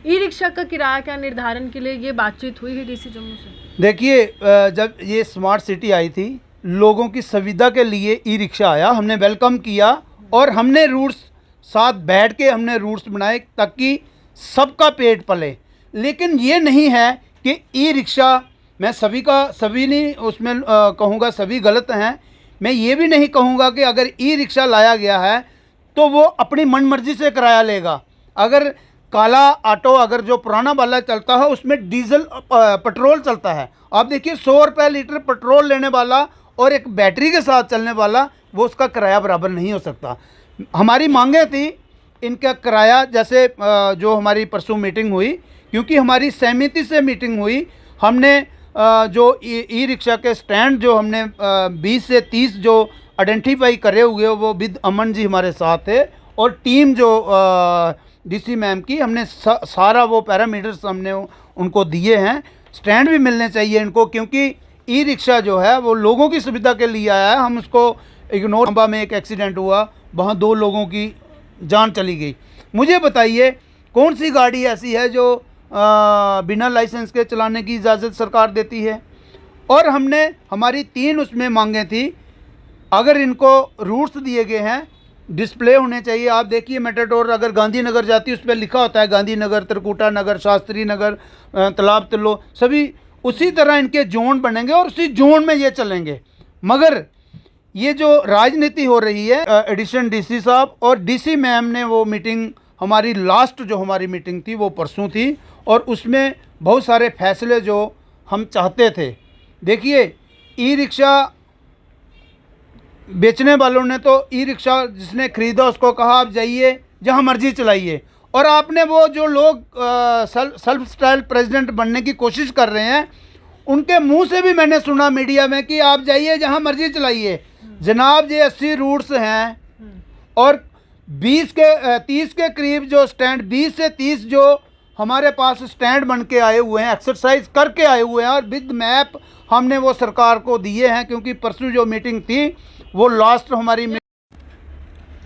E rickshaw का किराया क्या निर्धारण के लिए ये बातचीत हुई है डीसी जम्मू से? देखिए, जब ये स्मार्ट सिटी आई थी, लोगों की सुविधा के लिए ई रिक्शा आया, हमने वेलकम किया और हमने रूट्स साथ बैठ के हमने रूट्स बनाए ताकि सबका पेट पले। लेकिन ये नहीं है कि ई रिक्शा, मैं सभी नहीं उसमें कहूँगा सभी गलत हैं। मैं ये भी नहीं कहूँगा कि अगर ई रिक्शा लाया गया है तो वो अपनी मनमर्जी से किराया लेगा। अगर काला ऑटो अगर जो पुराना वाला चलता है उसमें डीजल पेट्रोल चलता है, आप देखिए 100 रुपये लीटर पेट्रोल लेने वाला और एक बैटरी के साथ चलने वाला, वो उसका किराया बराबर नहीं हो सकता। हमारी मांगें थी इनका किराया, जैसे जो हमारी परसों मीटिंग हुई, क्योंकि हमारी सहमति से मीटिंग हुई, हमने जो ई रिक्शा के स्टैंड जो हमने 20 से 30 जो आइडेंटिफाई करे हुए वो विद अमन जी हमारे साथ थे और टीम जो डीसी मैम की, हमने सारा वो पैरामीटर्स हमने उनको दिए हैं। स्टैंड भी मिलने चाहिए इनको, क्योंकि ई रिक्शा जो है वो लोगों की सुविधा के लिए आया है, हम उसको इग्नोर। खंबा में एक एक्सीडेंट हुआ, वहाँ 2 लोगों की जान चली गई। मुझे बताइए कौन सी गाड़ी ऐसी है जो बिना लाइसेंस के चलाने की इजाज़त सरकार देती है? और हमने हमारी 3 उसमें मांगे थी। अगर इनको रूट्स दिए गए हैं, डिस्प्ले होने चाहिए। आप देखिए मेटाडोर अगर गांधीनगर जाती है उस पर लिखा होता है गांधीनगर, त्रिकुटा नगर, शास्त्री नगर, तालाब तिल्लो, सभी उसी तरह इनके जोन बनेंगे और उसी जोन में ये चलेंगे। मगर ये जो राजनीति हो रही है, एडिशन डीसी साहब और डीसी मैम ने वो मीटिंग, हमारी लास्ट जो हमारी मीटिंग थी वो परसों थी और उसमें बहुत सारे फैसले जो हम चाहते थे। देखिए, ई रिक्शा बेचने वालों ने तो ई रिक्शा जिसने ख़रीदा उसको कहा आप जाइए जहाँ मर्जी चलाइए, और आपने वो जो लोग सेल्फ स्टाइल प्रेसिडेंट बनने की कोशिश कर रहे हैं उनके मुंह से भी मैंने सुना मीडिया में कि आप जाइए जहाँ मर्जी चलाइए। जनाब, ये 80 रूट्स हैं और 30 के करीब जो स्टैंड, 20 से 30 जो हमारे पास स्टैंड बन के आए हुए हैं, एक्सरसाइज करके आए हुए हैं और विद मैप हमने वो सरकार को दिए हैं। क्योंकि परसों जो मीटिंग थी वो लास्ट हमारी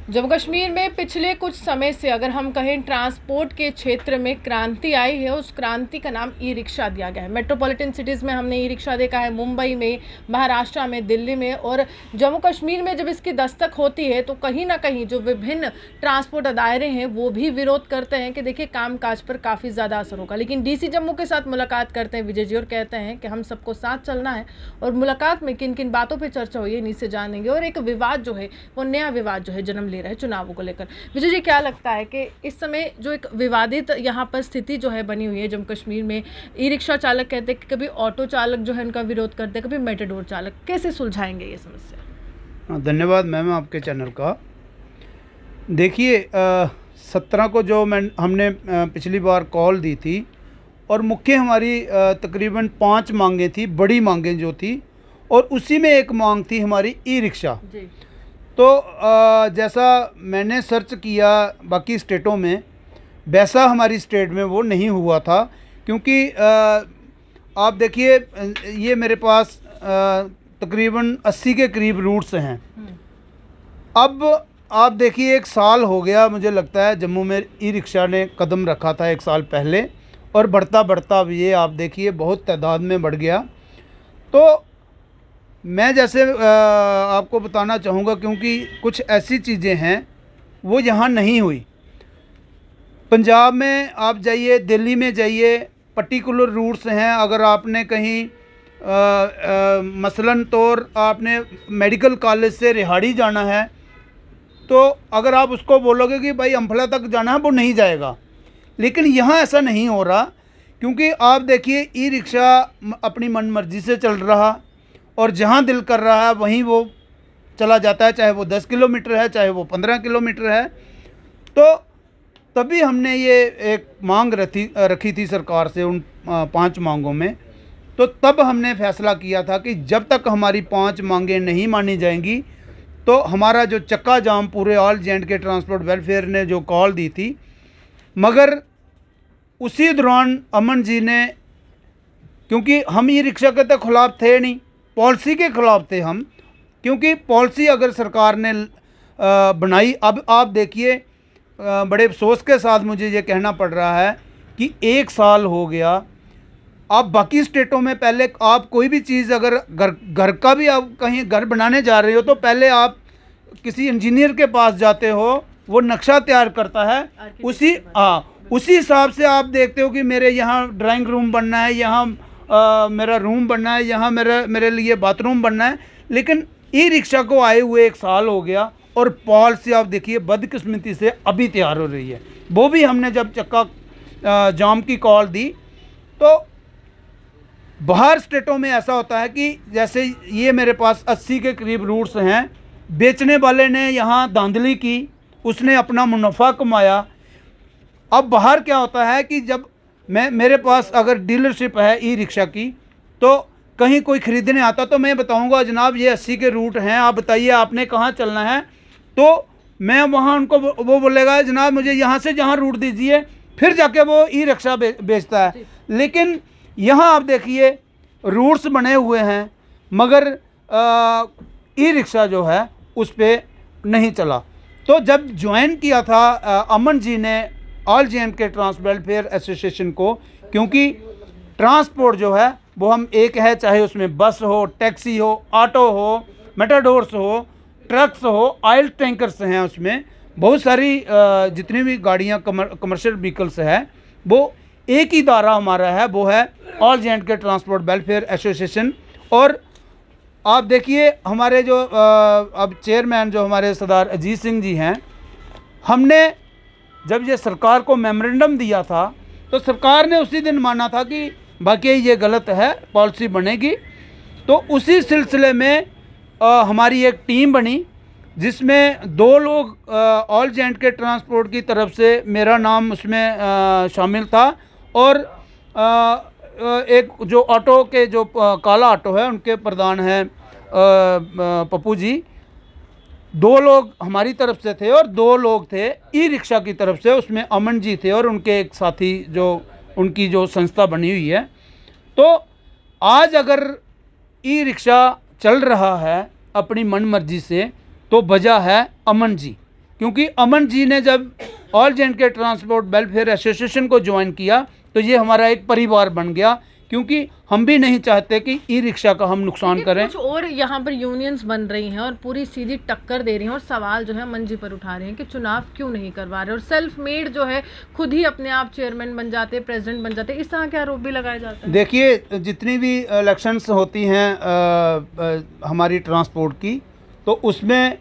जम्मू कश्मीर में पिछले कुछ समय से अगर हम कहें ट्रांसपोर्ट के क्षेत्र में क्रांति आई है, उस क्रांति का नाम ई रिक्शा दिया गया है। मेट्रोपॉलिटन सिटीज़ में हमने ई रिक्शा देखा है, मुंबई में, महाराष्ट्र में, दिल्ली में, और जम्मू कश्मीर में जब इसकी दस्तक होती है तो कहीं ना कहीं जो विभिन्न ट्रांसपोर्ट अदारे हैं वो भी विरोध करते हैं कि देखिए कामकाज पर काफ़ी ज़्यादा असर होगा। लेकिन डीसी जम्मू के साथ मुलाकात करते हैं विजय जी और कहते हैं कि हम सबको साथ चलना है और मुलाकात में किन किन बातों पर चर्चा हुई है इन्हीं से जानेंगे। और एक विवाद जो है वो नया विवाद जो है जन्म ले रहा है चुनावों को लेकर। विजय जी, क्या लगता है कि इस समय जो एक विवादित यहाँ पर स्थिति जो है बनी हुई है जम्मू कश्मीर में, ई रिक्शा चालक कहते हैं कि कभी ऑटो चालक जो है उनका विरोध करते हैं, कभी मेटाडोर चालक, कैसे सुलझाएंगे ये समस्या? धन्यवाद मैम आपके चैनल का। देखिए, 17 को जो हमने पिछली बार कॉल दी थी और मुख्य हमारी तकरीबन 5 मांगें थी, बड़ी मांगें जो थी, और उसी में एक मांग थी हमारी ई रिक्शा। तो जैसा मैंने सर्च किया बाकी स्टेटों में, वैसा हमारी स्टेट में वो नहीं हुआ था। क्योंकि आप देखिए ये मेरे पास तकरीबन 80 के करीब रूट्स हैं। अब आप देखिए 1 साल हो गया मुझे लगता है जम्मू में ई रिक्शा ने कदम रखा था 1 साल पहले, और बढ़ता बढ़ता ये आप देखिए बहुत तादाद में बढ़ गया। तो मैं जैसे आपको बताना चाहूँगा, क्योंकि कुछ ऐसी चीज़ें हैं वो यहाँ नहीं हुई। पंजाब में आप जाइए, दिल्ली में जाइए, पर्टिकुलर रूट्स हैं। अगर आपने कहीं मसलन तौर आपने मेडिकल कॉलेज से रिहाड़ी जाना है तो अगर आप उसको बोलोगे कि भाई अम्फला तक जाना है, वो नहीं जाएगा। लेकिन यहाँ ऐसा नहीं हो रहा, क्योंकि आप देखिए ई रिक्शा अपनी मनमर्जी से चल रहा और जहाँ दिल कर रहा है वहीं वो चला जाता है, चाहे वो 10 किलोमीटर है, चाहे वो 15 किलोमीटर है। तो तभी हमने ये एक मांग रखी थी सरकार से उन 5 मांगों में। तो तब हमने फैसला किया था कि जब तक हमारी 5 मांगें नहीं मानी जाएंगी तो हमारा जो चक्का जाम पूरे ऑल जे&के ट्रांसपोर्ट वेलफेयर ने जो कॉल दी थी, मगर उसी दौरान अमन जी ने, क्योंकि हम ई रिक्शा के तो खिलाफ थे नहीं, पॉलिसी के ख़िलाफ़ थे हम। क्योंकि पॉलिसी अगर सरकार ने बनाई, अब आप देखिए बड़े अफसोस के साथ मुझे ये कहना पड़ रहा है कि 1 साल हो गया। आप बाकी स्टेटों में पहले आप कोई भी चीज़ अगर घर का भी आप कहीं घर बनाने जा रहे हो तो पहले आप किसी इंजीनियर के पास जाते हो, वो नक्शा तैयार करता है, उसी हिसाब से आप देखते हो कि मेरे यहाँ ड्राइंग रूम बनना है, यहाँ मेरा रूम बनना है, यहाँ मेरे लिए बाथरूम बनना है। लेकिन ई रिक्शा को आए हुए 1 साल हो गया और पॉलिसी आप देखिए बदकिस्मती से अभी तैयार हो रही है। वो भी हमने जब चक्का जाम की कॉल दी तो बाहर स्टेटों में ऐसा होता है कि जैसे ये मेरे पास 80 के करीब रूट्स हैं, बेचने वाले ने यहाँ धांधली की, उसने अपना मुनाफा कमाया। अब बाहर क्या होता है कि जब मेरे पास अगर डीलरशिप है ई रिक्शा की, तो कहीं कोई ख़रीदने आता तो मैं बताऊंगा जनाब ये 80 के रूट हैं, आप बताइए आपने कहाँ चलना है, तो मैं वहाँ उनको वो बोलेगा जनाब मुझे यहाँ से जहाँ रूट दीजिए, फिर जाके वो ई रिक्शा बेचता है। लेकिन यहाँ आप देखिए रूट्स बने हुए हैं मगर ई रिक्शा जो है उस पर नहीं चला। तो जब ज्वाइन किया था अमन जी ने all J and K trans welfare association को, क्योंकि ट्रांसपोर्ट जो है वो हम एक है, चाहे उसमें बस हो, टैक्सी हो, ऑटो हो, मेटाडोर्स हो, ट्रक्स हो, ऑयल टैंकर्स हैं, उसमें बहुत सारी जितनी भी गाड़ियाँ कमर्शियल व्हीकल्स है, वो एक ही दायरा हमारा है, वो है ऑल जे&के ट्रांसपोर्ट वेलफेयर एसोसिएशन। और आप देखिए हमारे जो अब चेयरमैन जो हमारे सरदार अजीत सिंह जी हैं, हमने जब ये सरकार को मेमोरेंडम दिया था तो सरकार ने उसी दिन माना था कि बाकी ये गलत है, पॉलिसी बनेगी। तो उसी सिलसिले में हमारी एक टीम बनी जिसमें 2 लोग ऑल जे&के ट्रांसपोर्ट की तरफ से, मेरा नाम उसमें शामिल था, और एक जो ऑटो के जो काला ऑटो है उनके प्रधान हैं पप्पू जी। 2 लोग हमारी तरफ से थे और 2 लोग थे ई रिक्शा की तरफ से, उसमें अमन जी थे और उनके एक साथी जो उनकी जो संस्था बनी हुई है। तो आज अगर ई रिक्शा चल रहा है अपनी मन मर्जी से तो वजह है अमन जी, क्योंकि अमन जी ने जब ऑल जे&के ट्रांसपोर्ट वेलफेयर एसोसिएशन को ज्वाइन किया तो ये हमारा एक परिवार बन गया, क्योंकि हम भी नहीं चाहते कि ई रिक्शा का हम नुकसान करें। कुछ और यहाँ पर यूनियंस बन रही हैं और पूरी सीधी टक्कर दे रही हैं और सवाल जो है अमन जी पर उठा रहे हैं कि चुनाव क्यों नहीं करवा रहे, और सेल्फ मेड जो है खुद ही अपने आप चेयरमैन बन जाते, प्रेसिडेंट बन जाते, इस तरह के आरोप भी लगाए जाते हैं। देखिए जितनी भी इलेक्शंस होती हैं हमारी ट्रांसपोर्ट की, तो उसमें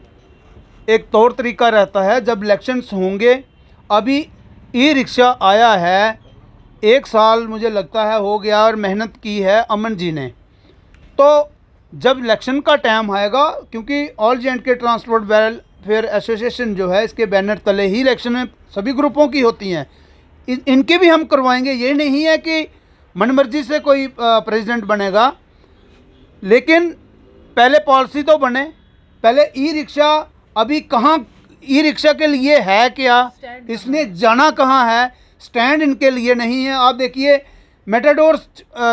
एक तौर तरीका रहता है जब इलेक्शंस होंगे। अभी ई रिक्शा आया है, 1 साल मुझे लगता है हो गया और मेहनत की है अमन जी ने। तो जब इलेक्शन का टाइम आएगा, क्योंकि ऑल जे&के ट्रांसपोर्ट वेलफेयर एसोसिएशन जो है इसके बैनर तले ही इलेक्शन में सभी ग्रुपों की होती हैं, इनके भी हम करवाएंगे। ये नहीं है कि मनमर्जी से कोई प्रेसिडेंट बनेगा, लेकिन पहले पॉलिसी तो बने। पहले ई रिक्शा अभी कहाँ, ई रिक्शा के लिए है क्या, इसने जाना कहाँ है, स्टैंड इनके लिए नहीं है। आप देखिए मेटाडोर्स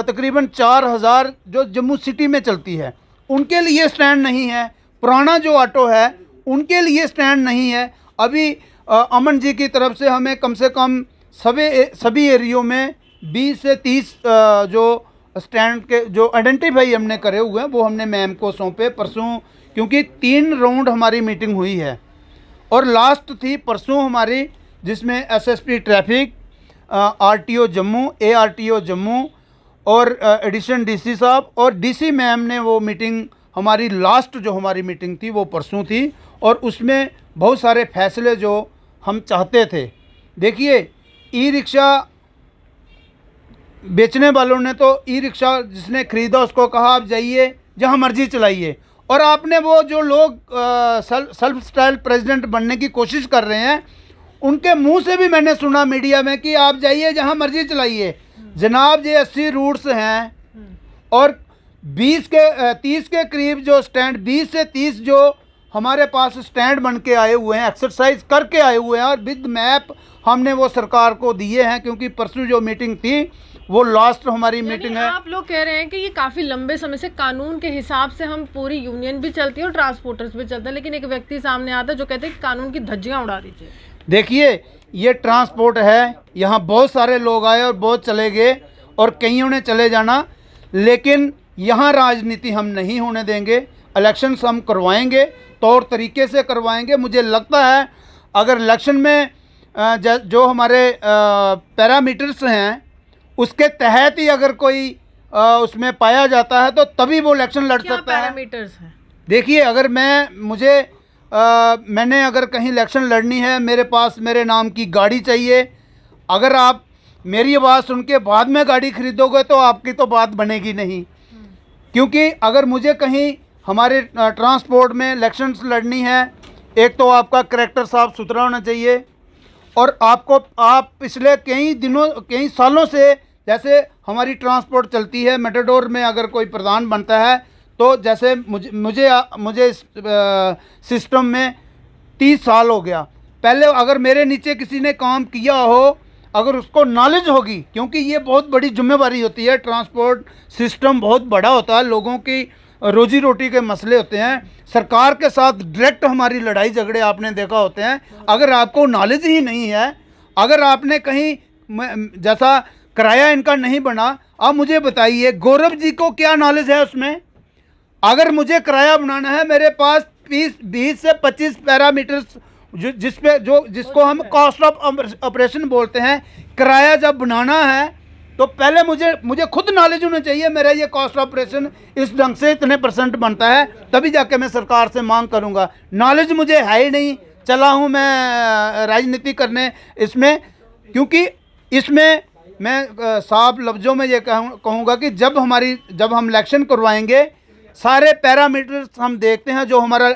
तकरीबन 4000 जो जम्मू सिटी में चलती है उनके लिए स्टैंड नहीं है, पुराना जो ऑटो है उनके लिए स्टैंड नहीं है। अभी अमन जी की तरफ से हमें कम से कम सभी एरियो में 20 से 30 जो स्टैंड के जो आइडेंटिफाई हमने करे हुए हैं वो हमने मैम को सौंपे परसों, क्योंकि 3 राउंड हमारी मीटिंग हुई है और लास्ट थी परसों हमारी, जिसमें SSP traffic, RTO Jammu, ARTO Jammu और एडिशन डीसी साहब और डीसी मैम ने वो मीटिंग, हमारी लास्ट जो हमारी मीटिंग थी वो परसों थी, और उसमें बहुत सारे फैसले जो हम चाहते थे। देखिए ई रिक्शा बेचने वालों ने तो ई रिक्शा जिसने ख़रीदा उसको कहा आप जाइए जहाँ मर्जी चलाइए, और आपने वो जो लोग सेल्फ स्टाइल प्रेसिडेंट बनने की कोशिश कर रहे हैं उनके मुंह से भी मैंने सुना मीडिया में कि आप जाइए जहां मर्जी चलाइए। जनाब ये 80 रूट्स हैं और 30 के करीब जो स्टैंड, 20 से 30 जो हमारे पास स्टैंड बन के आए हुए हैं, एक्सरसाइज करके आए हुए हैं, और विद मैप हमने वो सरकार को दिए हैं, क्योंकि परसों जो मीटिंग थी वो लास्ट हमारी मीटिंग है। आप लोग कह रहे हैं कि ये काफ़ी लंबे समय से कानून के हिसाब से हम पूरी यूनियन भी चलती है और ट्रांसपोर्टर्स भी चलते हैं, लेकिन एक व्यक्ति सामने आता है जो कहते हैं कि कानून की धज्जियां उड़ा दीजिए। देखिए ये ट्रांसपोर्ट है, यहाँ बहुत सारे लोग आए और बहुत चले गए और कईयों ने चले जाना, लेकिन यहाँ राजनीति हम नहीं होने देंगे। इलेक्शंस हम करवाएंगे, तौर तरीके से करवाएंगे। मुझे लगता है अगर इलेक्शन में जो हमारे पैरामीटर्स हैं उसके तहत ही अगर कोई उसमें पाया जाता है तो तभी वो इलेक्शन लड़ क्या सकता है। पैरामीटर्स हैं? देखिए अगर मैंने अगर कहीं इलेक्शन लड़नी है, मेरे पास मेरे नाम की गाड़ी चाहिए, अगर आप मेरी आवाज़ सुन के बाद में गाड़ी खरीदोगे तो आपकी तो बात बनेगी नहीं। क्योंकि अगर मुझे कहीं हमारे ट्रांसपोर्ट में इलेक्शंस लड़नी है, एक तो आपका करैक्टर साफ सुथरा होना चाहिए और आप पिछले कई सालों से जैसे हमारी ट्रांसपोर्ट चलती है, मेटाडोर में अगर कोई प्रधान बनता है तो जैसे मुझे इस सिस्टम में 30 साल हो गया। पहले अगर मेरे नीचे किसी ने काम किया हो, अगर उसको नॉलेज होगी, क्योंकि ये बहुत बड़ी जिम्मेवारी होती है, ट्रांसपोर्ट सिस्टम बहुत बड़ा होता है, लोगों की रोजी रोटी के मसले होते हैं, सरकार के साथ डायरेक्ट हमारी लड़ाई झगड़े आपने देखा होते हैं। अगर आपको नॉलेज ही नहीं है, अगर आपने कहीं जैसा किराया इनका नहीं बना, आप मुझे बताइए गौरव जी को क्या नॉलेज है उसमें। अगर मुझे किराया बनाना है, मेरे पास 20 से 25 पैरामीटर्स जिसको हम कॉस्ट ऑफ ऑपरेशन बोलते हैं, किराया जब बनाना है तो पहले मुझे खुद नॉलेज होना चाहिए, मेरा ये कॉस्ट ऑफ ऑपरेशन इस ढंग से इतने % बनता है, तभी जाके मैं सरकार से मांग करूंगा। नॉलेज मुझे है ही नहीं, चला हूं मैं राजनीति करने इसमें, क्योंकि इसमें मैं साफ लफ्ज़ों में ये कहूँगा कि जब हम इलेक्शन करवाएंगे, सारे पैरामीटर्स हम देखते हैं जो हमारा,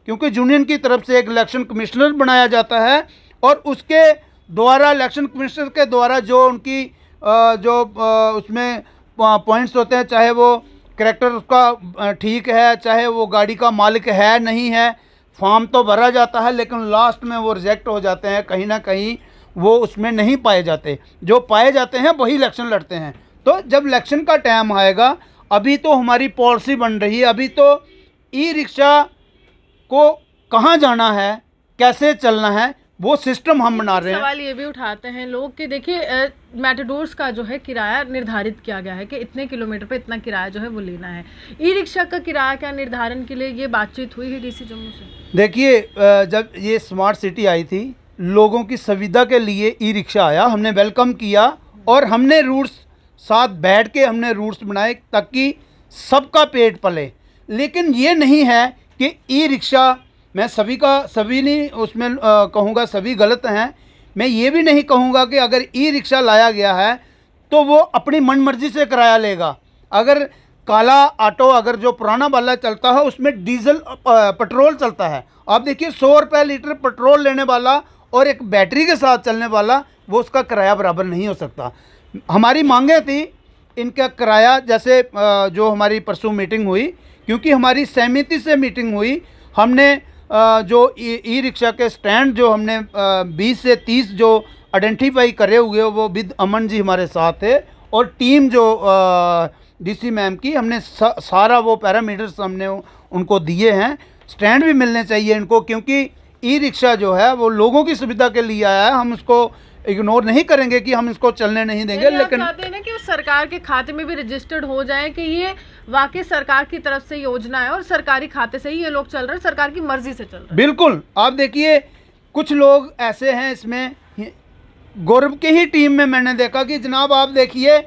क्योंकि यूनियन की तरफ से एक इलेक्शन कमिश्नर बनाया जाता है और उसके द्वारा, इलेक्शन कमिश्नर के द्वारा जो उनकी उसमें पॉइंट्स होते हैं, चाहे वो करैक्टर उसका ठीक है, चाहे वो गाड़ी का मालिक है नहीं है, फॉर्म तो भरा जाता है लेकिन लास्ट में वो रिजेक्ट हो जाते हैं, कहीं ना कहीं वो उसमें नहीं पाए जाते, जो पाए जाते हैं वही इलेक्शन लड़ते हैं। तो जब इलेक्शन का टाइम आएगा, अभी तो हमारी पॉलिसी बन रही है, अभी तो ई रिक्शा को कहाँ जाना है, कैसे चलना है, वो सिस्टम हम बना रहे हैं। सवाल ये भी उठाते हैं लोग कि देखिए मेटाडोर्स का जो है किराया निर्धारित किया गया है कि इतने किलोमीटर पे इतना किराया जो है वो लेना है। ई रिक्शा का किराया क्या निर्धारण के लिए ये बातचीत हुई है डीसी जम्मू से? देखिए जब ये स्मार्ट सिटी आई थी, लोगों की सुविधा के लिए ई रिक्शा आया, हमने वेलकम किया और हमने रूट्स साथ बैठ के हमने रूट्स बनाए ताकि सबका पेट पले। लेकिन ये नहीं है कि ई रिक्शा, मैं सभी नहीं उसमें कहूँगा सभी गलत हैं। मैं ये भी नहीं कहूँगा कि अगर ई रिक्शा लाया गया है तो वो अपनी मनमर्जी से किराया लेगा। अगर काला ऑटो अगर जो पुराना वाला चलता है उसमें डीजल पेट्रोल चलता है, आप देखिए 100 रुपये लीटर पेट्रोल लेने वाला और एक बैटरी के साथ चलने वाला, वो उसका किराया बराबर नहीं हो सकता। हमारी मांगें थी इनका किराया, जैसे जो हमारी परसों मीटिंग हुई, क्योंकि हमारी सहमति से मीटिंग हुई, हमने जो ई रिक्शा के स्टैंड जो हमने 20 से 30 जो आइडेंटिफाई करे हुए वो विद अमन जी हमारे साथ थे और टीम जो डीसी मैम की, हमने सारा वो पैरामीटर्स हमने उनको दिए हैं। स्टैंड भी मिलने चाहिए इनको, क्योंकि ई रिक्शा जो है वो लोगों की सुविधा के लिए आया है, हम उसको इग्नोर नहीं करेंगे कि हम इसको चलने नहीं देंगे। लेकिन चाहते हैं ना कि उस सरकार के खाते में भी रजिस्टर्ड हो जाए कि ये वाकई सरकार की तरफ से योजना है और सरकारी खाते से ही ये लोग चल रहे हैं, सरकार की मर्जी से चल रहे हैं। बिल्कुल, आप देखिए कुछ लोग ऐसे हैं इसमें, गौरव की ही टीम में मैंने देखा कि जनाब आप देखिए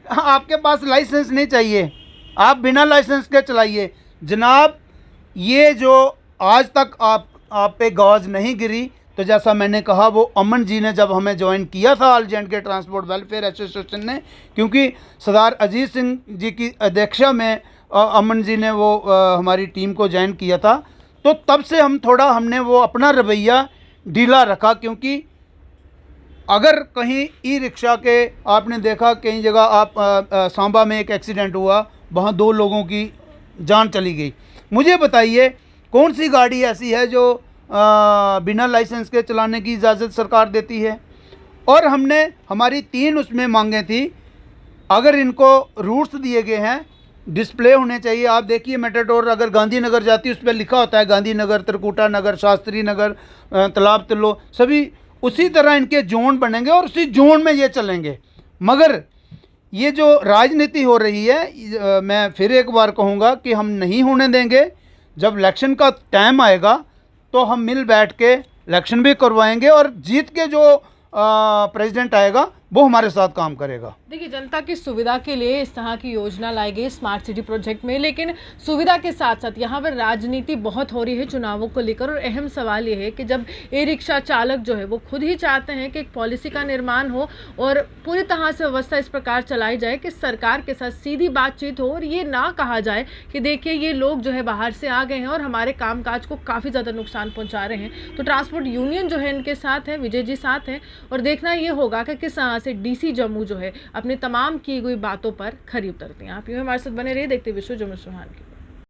आपके पास लाइसेंस नहीं चाहिए, आप बिना लाइसेंस के चलाइए। जनाब ये जो आज तक आप पे गौज नहीं गिरी, तो जैसा मैंने कहा वो अमन जी ने जब हमें ज्वाइन किया था ऑल एंड के ट्रांसपोर्ट वेलफेयर एसोसिएशन ने, क्योंकि सरदार अजीत सिंह जी की अध्यक्षता में अमन जी ने वो हमारी टीम को ज्वाइन किया था, तो तब से हमने वो अपना रवैया ढीला रखा। क्योंकि अगर कहीं ई रिक्शा के आपने देखा कई जगह, आप सांबा में एक एक्सीडेंट हुआ, वहाँ 2 लोगों की जान चली गई। मुझे बताइए कौन सी गाड़ी ऐसी है जो बिना लाइसेंस के चलाने की इजाज़त सरकार देती है? और हमने हमारी 3 उसमें मांगे थी, अगर इनको रूट्स दिए गए हैं, डिस्प्ले होने चाहिए। आप देखिए मेटाडोर अगर गांधीनगर जाती है उस पर लिखा होता है गांधीनगर, त्रिकुटा नगर, शास्त्री नगर, तालाब तिल्लो, सभी उसी तरह इनके जोन बनेंगे और उसी जोन में ये चलेंगे। मगर ये जो राजनीति हो रही है, मैं फिर एक बार कहूँगा कि हम नहीं होने देंगे। जब इलेक्शन का टाइम आएगा तो हम मिल बैठ के इलेक्शन भी करवाएंगे और जीत के जो प्रेसिडेंट आएगा वो हमारे साथ काम करेगा। देखिए, जनता की सुविधा के लिए इस तरह की योजना लाई गई स्मार्ट सिटी प्रोजेक्ट में, लेकिन सुविधा के साथ साथ यहाँ पर राजनीति बहुत हो रही है चुनावों को लेकर। और अहम सवाल ये है कि जब ई रिक्शा चालक जो है वो खुद ही चाहते हैं कि एक पॉलिसी का निर्माण हो और पूरी तरह से व्यवस्था इस प्रकार चलाई जाए कि सरकार के साथ सीधी बातचीत हो और ये ना कहा जाए कि देखिए ये लोग जो है बाहर से आ गए हैं और हमारे कामकाज को काफ़ी ज़्यादा नुकसान पहुँचा रहे हैं। तो ट्रांसपोर्ट यूनियन जो है इनके साथ है, विजय जी साथ हैं, और देखना ये होगा कि किस तरह से डीसी जम्मू जो है अपनी तमाम की गई बातों पर खरी उतरती हैं। आप यूँ हमारे साथ बने रहिए, देखते विश्व जम्मू सुहान की।